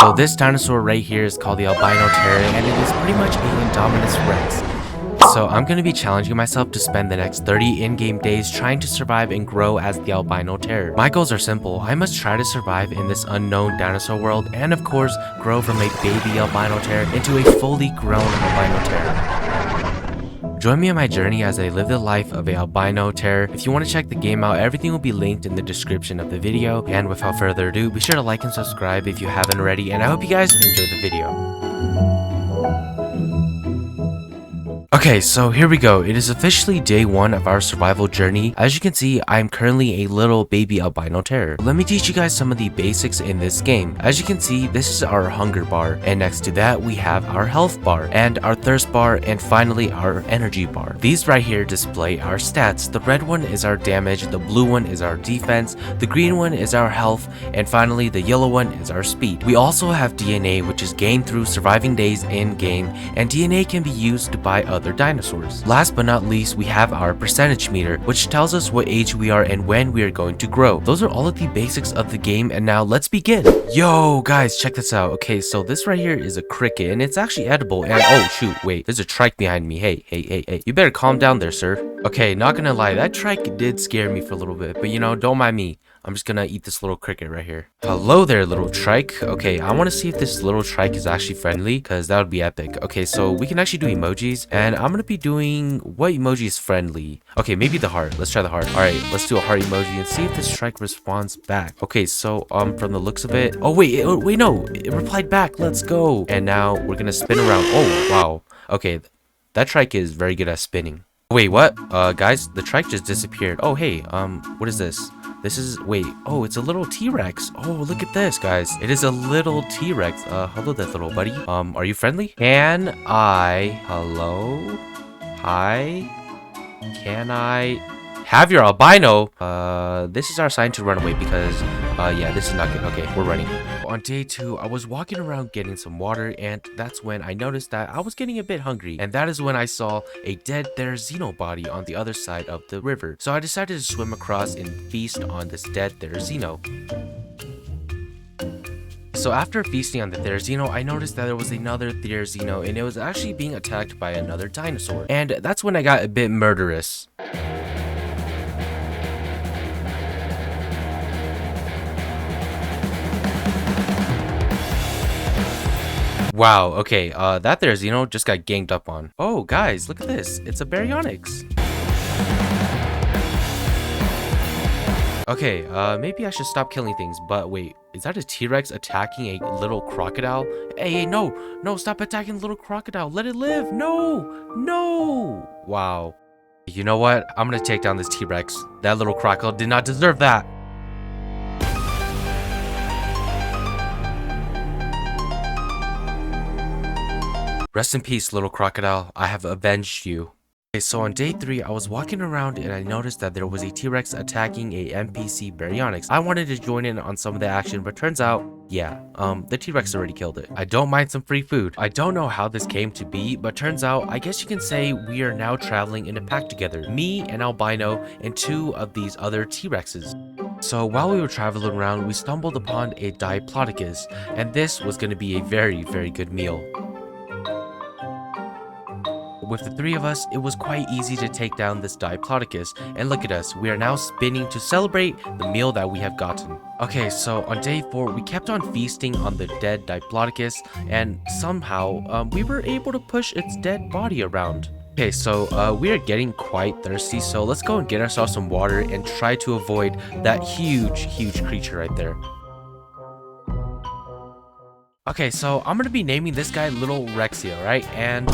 So this dinosaur right here is called the Albino Terror, and it is pretty much an Indominus Rex. So I'm going to be challenging myself to spend the next 30 in-game days trying to survive and grow as the Albino Terror. My goals are simple. I must try to survive in this unknown dinosaur world and of course grow from a baby Albino Terror into a fully grown Albino Terror. Join me on my journey as I live the life of a Albino Terror. If you want to check the game out, everything will be linked in the description of the video. And without further ado, be sure to like and subscribe if you haven't already, and I hope you guys enjoy the video. Okay, so here we go. It is officially day 1 of our survival journey. As you can see, I am currently a little baby Albino Terror. Let me teach you guys some of the basics in this game. As you can see, this is our hunger bar, and next to that we have our health bar, and our thirst bar, and finally our energy bar. These right here display our stats. The red one is our damage, the blue one is our defense, the green one is our health, and finally the yellow one is our speed. We also have DNA, which is gained through surviving days in game, and DNA can be used to buy other dinosaurs. Last but not least, we have our percentage meter, which tells us what age we are and when we are going to grow. Those are all of the basics of the game, and now let's begin. Yo guys, check this out. Okay, so this right here is a cricket, and it's actually edible. And oh shoot, wait, there's a trike behind me. Hey, you better calm down there, sir. Okay, not gonna lie, that trike did scare me for a little bit, but you know, don't mind me. I'm just gonna eat this little cricket right here. Hello there, little trike. Okay, I want to see if this little trike is actually friendly, because that would be epic. Okay, so we can actually do emojis, and I'm gonna be doing what emoji is friendly. Okay, maybe the heart. Let's try the heart. All right, let's do a heart emoji and see if this trike responds back. Okay, so from the looks of it, oh wait, no, it replied back. Let's go. And now we're gonna spin around. Oh wow. Okay, that trike is very good at spinning. Wait, what? Guys, the trike just disappeared. Oh hey, what is this? This is, wait, oh, it's a little T-Rex. Oh, look at this, guys. It is a little T-Rex. Hello there, little buddy. Are you friendly? Hello? Hi? Can I have your albino? This is our sign to run away because, yeah, this is not good. Okay, we're running. On day 2, I was walking around getting some water, and that's when I noticed that I was getting a bit hungry, and that is when I saw a dead Therizino body on the other side of the river. So I decided to swim across and feast on this dead Therizino. So after feasting on the Therizino, I noticed that there was another Therizino, and it was actually being attacked by another dinosaur. And that's when I got a bit murderous. Wow, okay, that Therizino just got ganged up on. Oh, guys, look at this. It's a Baryonyx. Okay, maybe I should stop killing things, but wait, is that a T-Rex attacking a little crocodile? Hey, no, stop attacking the little crocodile. Let it live. No. Wow. You know what? I'm gonna take down this T-Rex. That little crocodile did not deserve that. Rest in peace, little crocodile. I have avenged you. Okay, so on day 3, I was walking around and I noticed that there was a T-Rex attacking a NPC Baryonyx. I wanted to join in on some of the action, but turns out, yeah, the T-Rex already killed it. I don't mind some free food. I don't know how this came to be, but turns out, I guess you can say we are now traveling in a pack together. Me and Albino and 2 of these other T-Rexes. So while we were traveling around, we stumbled upon a Diplodocus, and this was going to be a very, very good meal. With the 3 of us, it was quite easy to take down this Diplodocus, and look at us, we are now spinning to celebrate the meal that we have gotten. Okay, so on day 4, we kept on feasting on the dead Diplodocus, and somehow, we were able to push its dead body around. Okay, so we are getting quite thirsty, so let's go and get ourselves some water and try to avoid that huge creature right there. Okay, so I'm gonna be naming this guy Little Rexy, right? And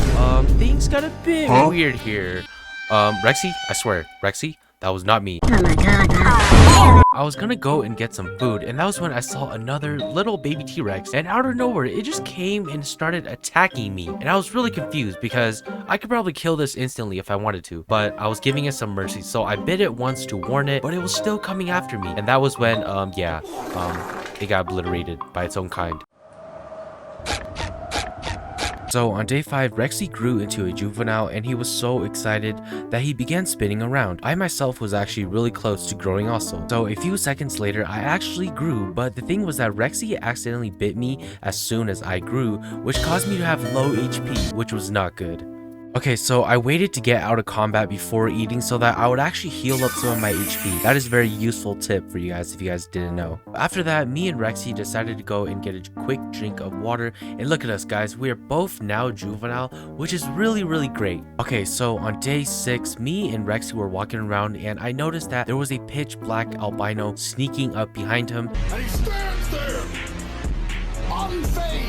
things got a bit weird here. Rexy, I swear, Rexy, that was not me. Oh my god. I was gonna go and get some food, and that was when I saw another little baby T-Rex, and out of nowhere, it just came and started attacking me. And I was really confused because I could probably kill this instantly if I wanted to, but I was giving it some mercy, so I bit it once to warn it, but it was still coming after me. And that was when, it got obliterated by its own kind. So on day 5, Rexy grew into a juvenile and he was so excited that he began spinning around. I myself was actually really close to growing also. So a few seconds later, I actually grew, but the thing was that Rexy accidentally bit me as soon as I grew, which caused me to have low HP, which was not good. Okay, so I waited to get out of combat before eating so that I would actually heal up some of my HP. That is a very useful tip for you guys if you guys didn't know. After that, me and Rexy decided to go and get a quick drink of water. And look at us guys, we are both now juvenile, which is really great. Okay, so on day 6, me and Rexy were walking around and I noticed that there was a pitch black albino sneaking up behind him. And he stands there, unfazed.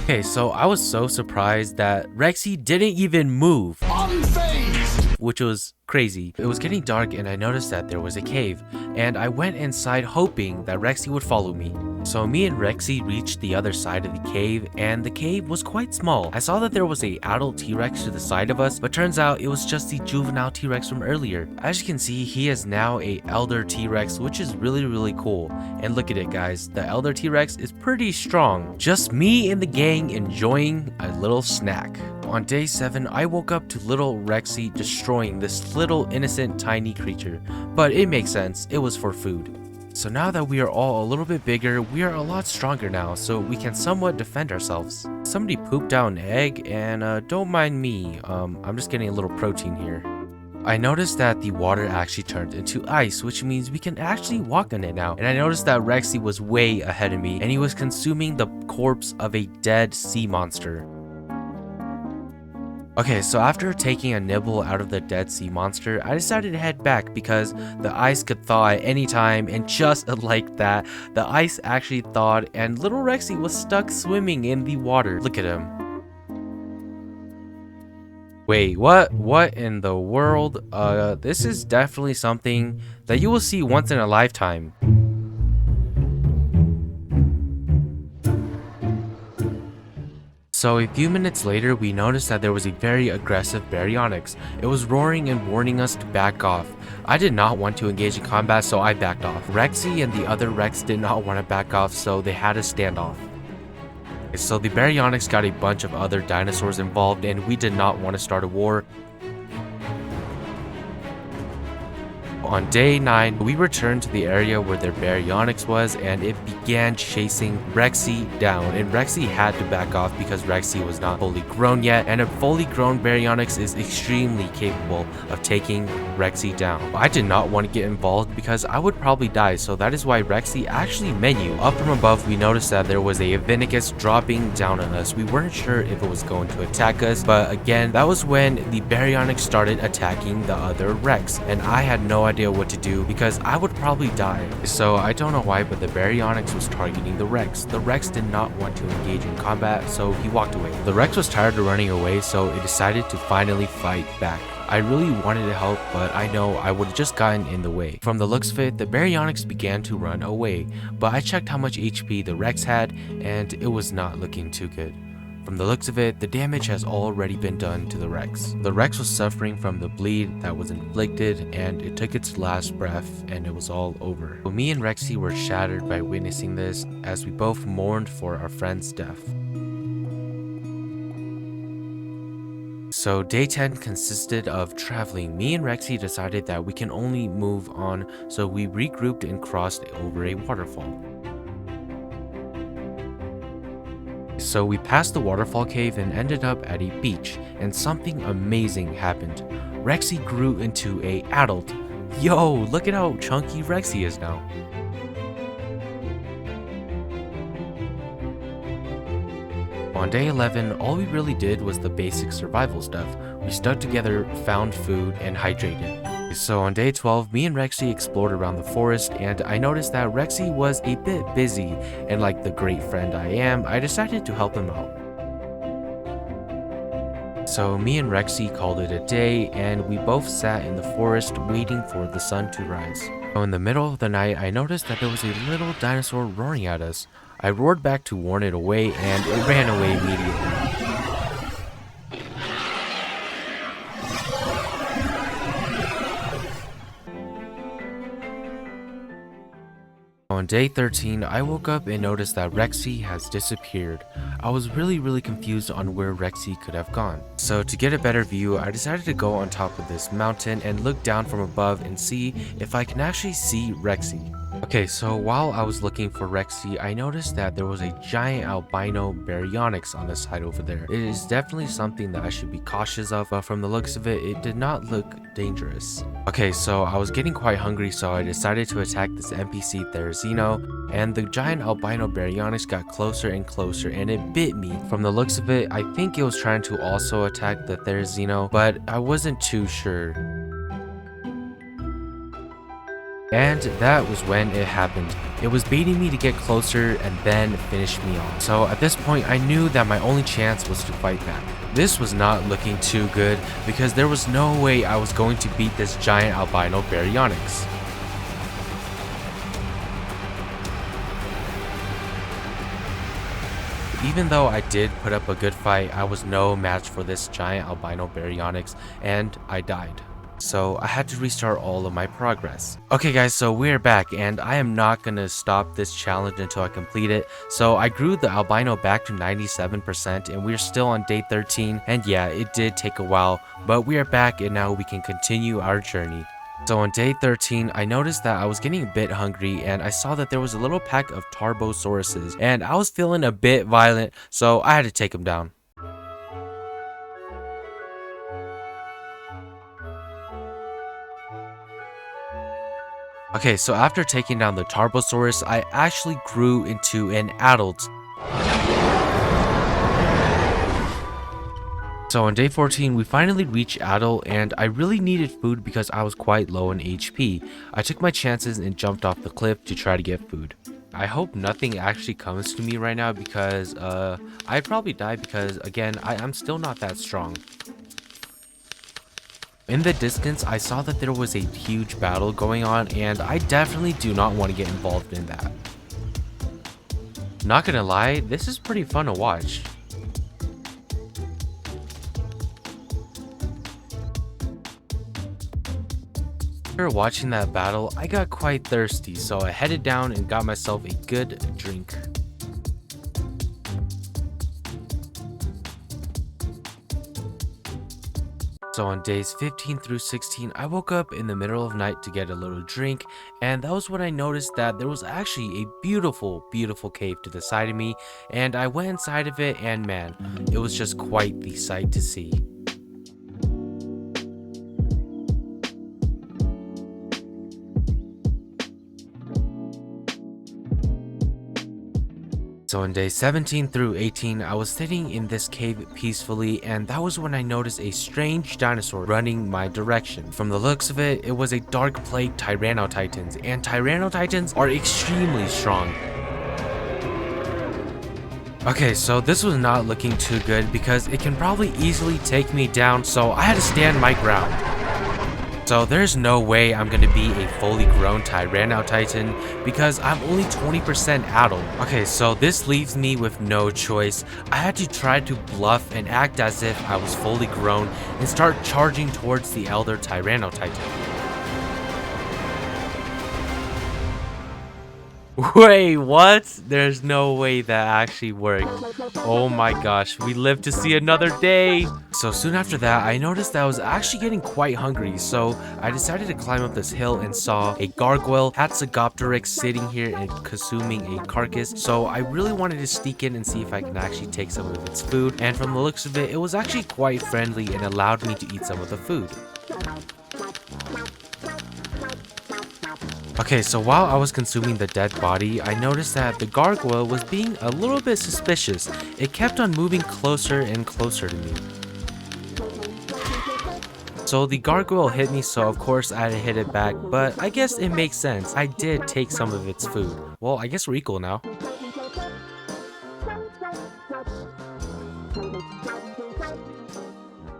Okay, so I was so surprised that Rexy didn't even move. Unfazed. Which was crazy. It was getting dark and I noticed that there was a cave, and I went inside hoping that Rexy would follow me. So me and Rexy reached the other side of the cave, and the cave was quite small. I saw that there was a adult T-Rex to the side of us, but turns out it was just the juvenile T-Rex from earlier. As you can see, he is now a elder T-Rex, which is really cool. And look at it guys, the elder T-Rex is pretty strong. Just me and the gang enjoying a little snack. On day 7, I woke up to little Rexy destroying this little innocent tiny creature, but it makes sense, it was for food. So now that we are all a little bit bigger, we are a lot stronger now, so we can somewhat defend ourselves. Somebody pooped out an egg, and don't mind me, I'm just getting a little protein here. I noticed that the water actually turned into ice, which means we can actually walk on it now. And I noticed that Rexy was way ahead of me, and he was consuming the corpse of a dead sea monster. Okay, so after taking a nibble out of the dead sea monster, I decided to head back because the ice could thaw at any time, and just like that, the ice actually thawed and little Rexy was stuck swimming in the water. Look at him. Wait, what in the world? This is definitely something that you will see once in a lifetime. So a few minutes later, we noticed that there was a very aggressive baryonyx. It was roaring and warning us to back off. I did not want to engage in combat, so I backed off. Rexy and the other Rex did not want to back off, so they had to stand off. So the baryonyx got a bunch of other dinosaurs involved, and we did not want to start a war. On day 9, we returned to the area where their baryonyx was, and it began chasing Rexy down, and Rexy had to back off because Rexy was not fully grown yet, and a fully grown baryonyx is extremely capable of taking Rexy down. I did not want to get involved because I would probably die, so that is why Rexy actually menu. Up from above, we noticed that there was a Vinicus dropping down on us. We weren't sure if it was going to attack us, but again, that was when the baryonyx started attacking the other Rex, and I had no idea what to do because I would probably die. So I don't know why, but the baryonyx was targeting the Rex. The Rex did not want to engage in combat, so he walked away. The Rex was tired of running away, so it decided to finally fight back. I really wanted to help, but I know I would have just gotten in the way. From the looks of it, the baryonyx began to run away, but I checked how much HP the Rex had, and it was not looking too good. From the looks of it, the damage has already been done to the Rex. The Rex was suffering from the bleed that was inflicted, and it took its last breath, and it was all over. So me and Rexy were shattered by witnessing this, as we both mourned for our friend's death. So day 10 consisted of traveling. Me and Rexy decided that we can only move on, so we regrouped and crossed over a waterfall. So we passed the waterfall cave and ended up at a beach, and something amazing happened. Rexy grew into an adult. Yo, look at how chunky Rexy is now. On day 11, all we really did was the basic survival stuff. We stuck together, found food, and hydrated. So on day 12, me and Rexy explored around the forest, and I noticed that Rexy was a bit busy, and like the great friend I am, I decided to help him out. So me and Rexy called it a day, and we both sat in the forest waiting for the sun to rise. So in the middle of the night, I noticed that there was a little dinosaur roaring at us. I roared back to warn it away, and it ran away immediately. So on day 13, I woke up and noticed that Rexy has disappeared. I was really confused on where Rexy could have gone. So to get a better view, I decided to go on top of this mountain and look down from above and see if I can actually see Rexy. Okay, so while I was looking for Rexy, I noticed that there was a giant albino baryonyx on the side over there. It is definitely something that I should be cautious of, but from the looks of it, it did not look dangerous. Okay, so I was getting quite hungry, so I decided to attack this NPC Therizino, and the giant albino baryonyx got closer and closer, and it bit me. From the looks of it, I think it was trying to also attack the Therizino, but I wasn't too sure. And that was when it happened. It was baiting me to get closer and then finish me off. So at this point, I knew that my only chance was to fight back. This was not looking too good because there was no way I was going to beat this giant albino baryonyx. Even though I did put up a good fight, I was no match for this giant albino baryonyx and I died. So I had to restart all of my progress. Okay guys, so we're back and I am not gonna stop this challenge until I complete it. So I grew the albino back to 97% and we're still on day 13, and yeah, it did take a while, but we are back and now we can continue our journey. So on day 13, I noticed that I was getting a bit hungry and I saw that there was a little pack of Tarbosauruses and I was feeling a bit violent, so I had to take them down. Okay, so after taking down the Tarbosaurus, I actually grew into an adult. So on day 14, we finally reached adult, and I really needed food because I was quite low in HP. I took my chances and jumped off the cliff to try to get food. I hope nothing actually comes to me right now because I'd probably die because, again, I'm still not that strong. In the distance, I saw that there was a huge battle going on, and I definitely do not want to get involved in that. Not gonna lie, this is pretty fun to watch. After watching that battle, I got quite thirsty, so I headed down and got myself a good drink. So on days 15 through 16, I woke up in the middle of night to get a little drink, and that was when I noticed that there was actually a beautiful cave to the side of me, and I went inside of it, and man, it was just quite the sight to see. So on days 17 through 18, I was sitting in this cave peacefully, and that was when I noticed a strange dinosaur running my direction. From the looks of it, it was a dark plague Tyrannotitans, and Tyrannotitans are extremely strong. Okay, so this was not looking too good because it can probably easily take me down, so I had to stand my ground. So there's no way I'm gonna be a fully grown Tyrannotitan because I'm only 20% adult. Okay, so this leaves me with no choice. I had to try to bluff and act as if I was fully grown and start charging towards the elder Tyrannotitan. Wait, what? There's no way that actually worked. Oh my gosh, we live to see another day. So soon after that, I noticed that I was actually getting quite hungry, so I decided to climb up this hill and saw a gargoyle Hatzegopteryx sitting here and consuming a carcass. So I really wanted to sneak in and see if I can actually take some of its food, and from the looks of it, it was actually quite friendly and allowed me to eat some of the food. Okay, so while I was consuming the dead body, I noticed that the gargoyle was being a little bit suspicious. It kept on moving closer and closer to me. So the gargoyle hit me, so of course I had to hit it back, but I guess it makes sense. I did take some of its food. Well, I guess we're equal now.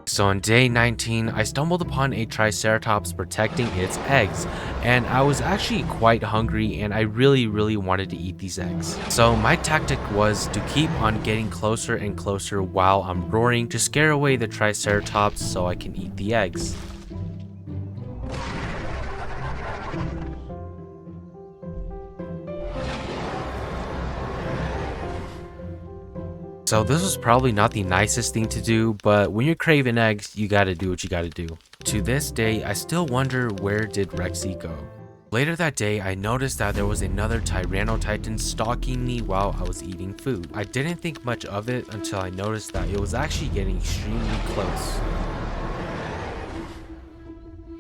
So on day 19, I stumbled upon a Triceratops protecting its eggs, and I was actually quite hungry and I really wanted to eat these eggs. So my tactic was to keep on getting closer and closer while I'm roaring to scare away the Triceratops so I can eat the eggs. So this was probably not the nicest thing to do, but when you're craving eggs, you gotta do what you gotta do. To this day, I still wonder where did Rexy go. Later that day, I noticed that there was another Tyrannotitan stalking me while I was eating food. I didn't think much of it until I noticed that it was actually getting extremely close.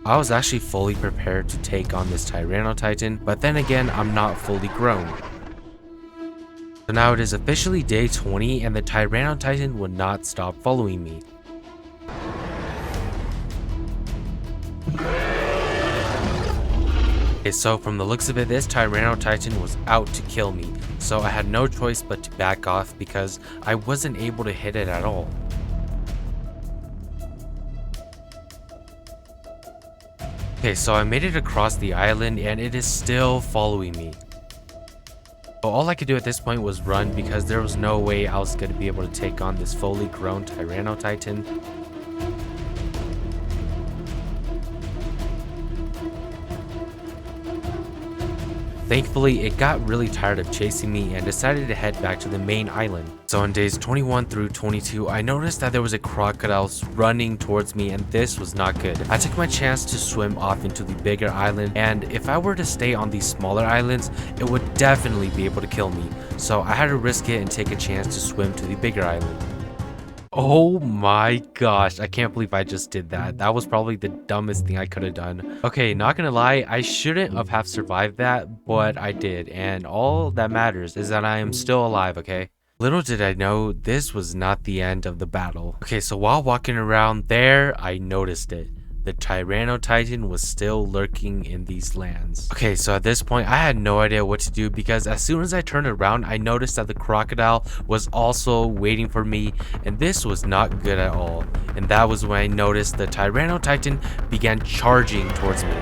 I was actually fully prepared to take on this Tyrannotitan, but then again, I'm not fully grown. So now it is officially day 20 and the Tyrannotitan would not stop following me. Okay, so from the looks of it, this Tyrannotitan was out to kill me, so I had no choice but to back off because I wasn't able to hit it at all. Okay, so I made it across the island and it is still following me. But all I could do at this point was run because there was no way I was going to be able to take on this fully grown Tyrannotitan. Thankfully, it got really tired of chasing me and decided to head back to the main island. So on days 21 through 22, I noticed that there was a crocodile running towards me and this was not good. I took my chance to swim off into the bigger island, and if I were to stay on these smaller islands, it would definitely be able to kill me. So I had to risk it and take a chance to swim to the bigger island. Oh my gosh, I can't believe I just did that. That was probably the dumbest thing I could have done. Okay, not gonna lie, I shouldn't have survived that, but I did, and all that matters is that I am still alive, okay? Little did I know, this was not the end of the battle. Okay, so while walking around there, I noticed it. The Tyrannotitan was still lurking in these lands. Okay, so at this point, I had no idea what to do because as soon as I turned around, I noticed that the crocodile was also waiting for me, and this was not good at all. And that was when I noticed the Tyrannotitan began charging towards me.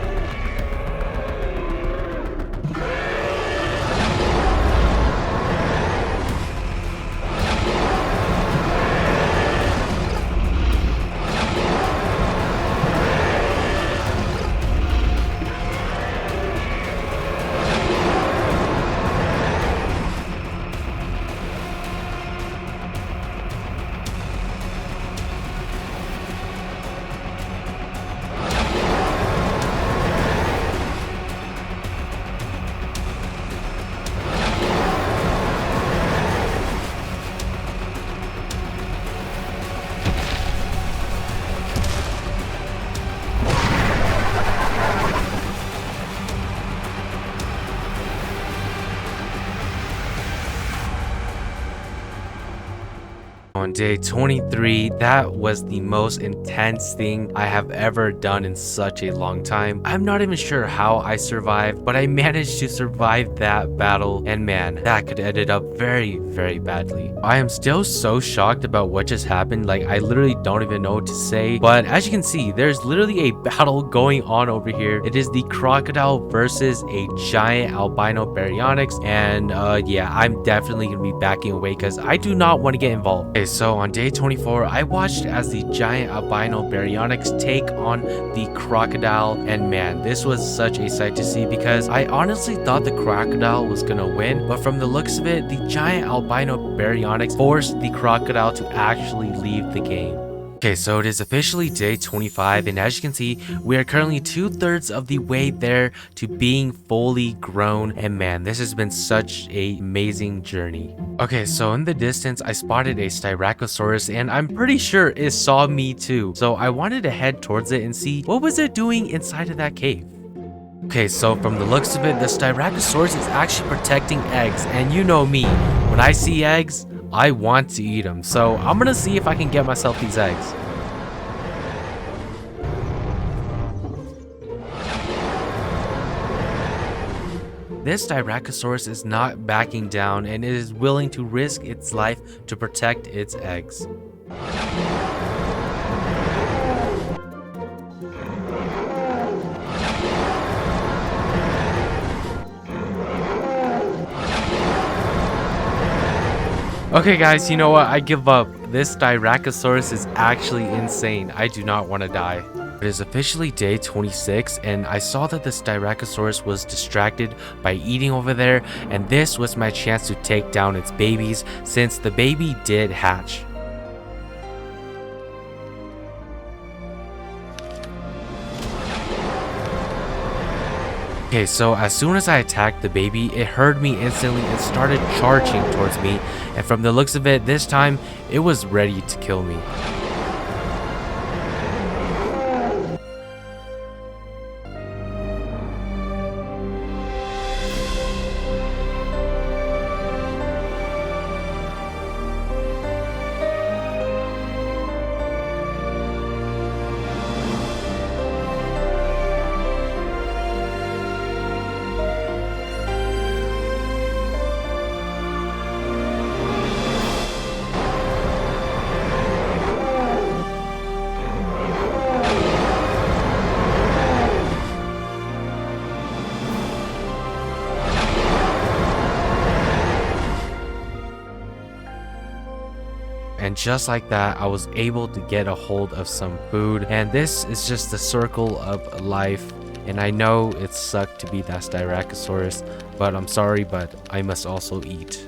On day 23, that was the most intense thing I have ever done in such a long time. I'm not even sure how I survived, but I managed to survive that battle, and man, that could have ended up very, very badly. I am still so shocked about what just happened, like I literally don't even know what to say, but as you can see, there's literally a battle going on over here. It is the crocodile versus a giant albino baryonyx, and yeah, I'm definitely gonna be backing away because I do not want to get involved. Okay, so on day 24, I watched as the giant albino baryonyx take on the crocodile, and man, this was such a sight to see because I honestly thought the crocodile was gonna win, but from the looks of it, the giant albino baryonyx forced the crocodile to actually leave the game. Okay, so it is officially day 25, and as you can see, we are currently 2/3 of the way there to being fully grown, and man, this has been such an amazing journey. Okay, so in the distance, I spotted a Styracosaurus, and I'm pretty sure it saw me too, so I wanted to head towards it and see what was it doing inside of that cave. Okay, so from the looks of it, the Styracosaurus is actually protecting eggs, and you know me, when I see eggs, I want to eat them, so I'm gonna see if I can get myself these eggs. This Styracosaurus is not backing down and it is willing to risk its life to protect its eggs. Okay guys, you know what? I give up. This Styracosaurus is actually insane. I do not want to die. It is officially day 26 and I saw that the Styracosaurus was distracted by eating over there, and this was my chance to take down its babies since the baby did hatch. Okay, so as soon as I attacked the baby, it heard me instantly and started charging towards me, and from the looks of it, this time, it was ready to kill me. And just like that, I was able to get a hold of some food, and this is just the circle of life. And I know it sucked to be that Styracosaurus, but I'm sorry, but I must also eat.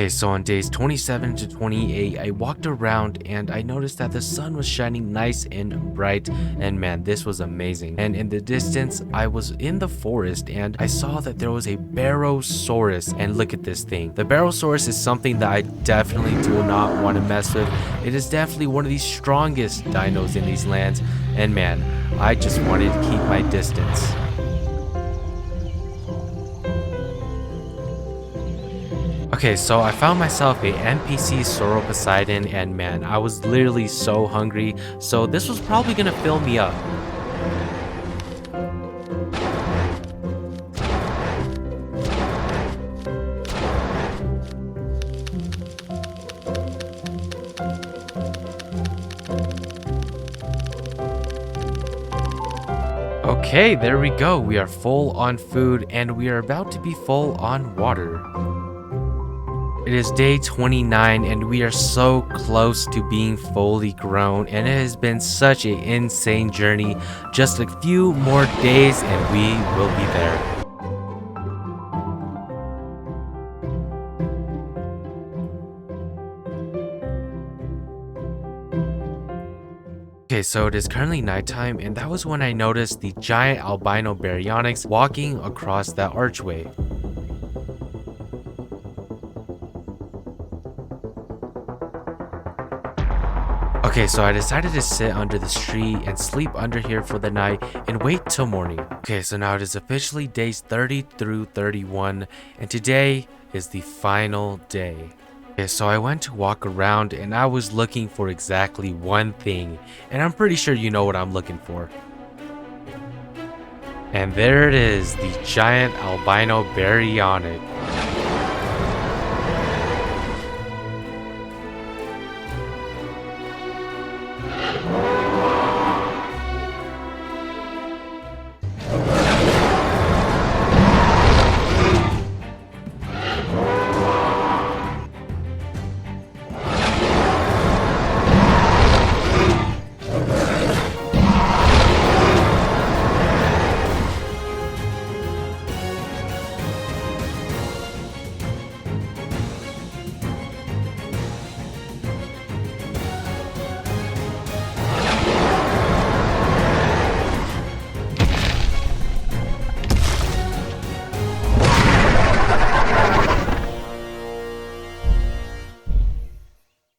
Okay, so on days 27 to 28, I walked around and I noticed that the sun was shining nice and bright, and man, this was amazing. And in the distance, I was in the forest and I saw that there was a Barosaurus, and look at this thing. The Barosaurus is something that I definitely do not want to mess with. It is definitely one of the strongest dinos in these lands, and man, I just wanted to keep my distance. Okay, so I found myself a NPC Sauroposeidon, and man, I was literally so hungry, so this was probably gonna fill me up. Okay, there we go. We are full on food and we are about to be full on water. It is day 29 and we are so close to being fully grown, and it has been such an insane journey. Just a few more days and we will be there. Okay, so it is currently nighttime, and that was when I noticed the giant albino baryonyx walking across that archway. Okay, so I decided to sit under this tree and sleep under here for the night and wait till morning. Okay, so now it is officially days 30 through 31, and today is the final day. Okay, so I went to walk around and I was looking for exactly one thing, and I'm pretty sure you know what I'm looking for. And there it is, the giant albino baryonyx.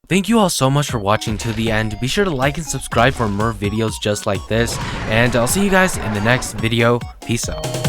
Thank you all so much for watching to the end. Be sure to like and subscribe for more videos just like this, and I'll see you guys in the next video. Peace out.